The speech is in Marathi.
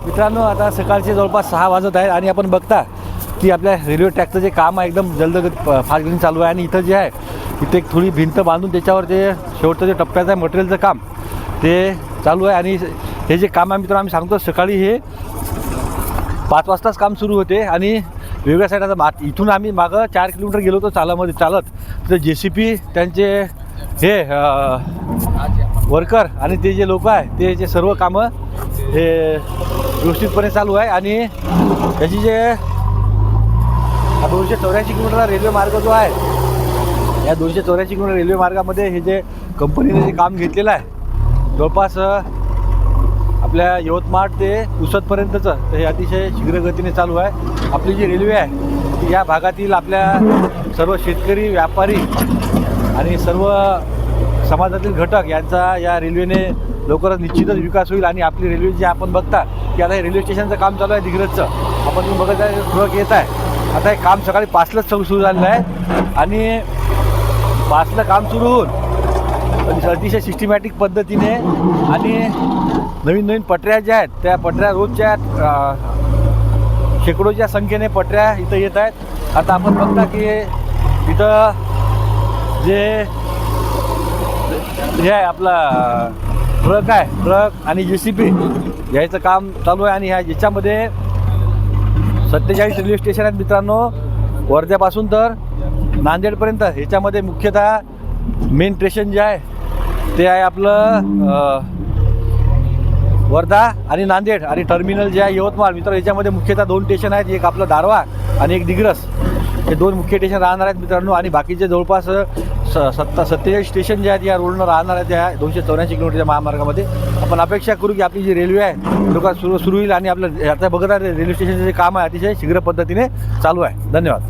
मित्रांनो, आता सकाळचे जवळपास 6 वाजत आहेत आणि आपण बघता की आपल्या रेल्वे ट्रॅकचं जे काम आहे एकदम जलदगत फास्ट चालू आहे. आणि इथं जे आहे इथे एक थोडी भिंत बांधून त्याच्यावर ते शेवटचं जे टप्प्याचं आहे मटेरियलचं काम ते चालू आहे. आणि हे जे काम आहे मित्रांनो, आम्ही सांगतो सकाळी हे 5 वाजताच काम सुरू होते. आणि वेगळ्या साईड आता इथून आम्ही मागं 4 किलोमीटर गेलो होतो चालत तर JCP त्यांचे हे वर्कर आणि ते जे लोक आहे ते जे सर्व कामं हे व्यवस्थितपणे चालू आहे. आणि त्याची जे 284 किलोमीटर रेल्वे मार्ग जो आहे, या 284 किलोमीटर रेल्वे मार्गामध्ये हे जे कंपनीने जे काम घेतलेलं आहे जवळपास आपल्या यवतमाळ ते पुसदपर्यंतचं, तर हे अतिशय शीघ्रगतीने चालू आहे. आपली जी रेल्वे आहे ती या भागातील आपल्या सर्व शेतकरी, व्यापारी आणि सर्व समाजातील घटक यांचा या रेल्वेने लवकरच निश्चितच विकास होईल. आणि आपली रेल्वे जी आपण बघता की आता हे रेल्वे स्टेशनचं काम चालू आहे दिग्रजचं, आपण तुम्ही बघत आहे ट्रक येत आहे. आता हे काम सकाळी 5लाच सुरू झालेलं आहे आणि 5ला काम सुरू होऊन अतिशय सिस्टमॅटिक पद्धतीने आणि नवीन पटऱ्या ज्या आहेत त्या पटऱ्या रोजच्या शेकडोच्या संख्येने पटऱ्या इथं येत आहेत. आता आपण बघता की इथं जे आहे आपला ट्रक आहे, ट्रक आणि JCP याचं काम चालू आहे. आणि याच्यामध्ये 47 रेल्वे स्टेशन आहेत मित्रांनो, वर्ध्यापासून तर नांदेडपर्यंत. ह्याच्यामध्ये मुख्यतः मेन स्टेशन जे आहे ते आहे आपलं वर्धा आणि नांदेड, आणि टर्मिनल जे आहे यवतमाळ. मित्र याच्यामध्ये मुख्यतः 2 स्टेशन आहेत, एक आपलं दारवा आणि एक दिग्रस. हे 2 मुख्य स्टेशन राहणार आहेत मित्रांनो. आणि बाकीचे जवळपास 47 स्टेशन जे आहेत या रोडनं राहणार आहेत या 284 किलोमीटरच्या महामार्गामध्ये. आपण अपेक्षा करू की आपली जी रेल्वे आहे लवकर सुरू होईल आणि आपलं आता बघत आहे रेल्वे स्टेशनचे जे काम आहे अतिशय शीघ्र पद्धतीने चालू आहे. धन्यवाद.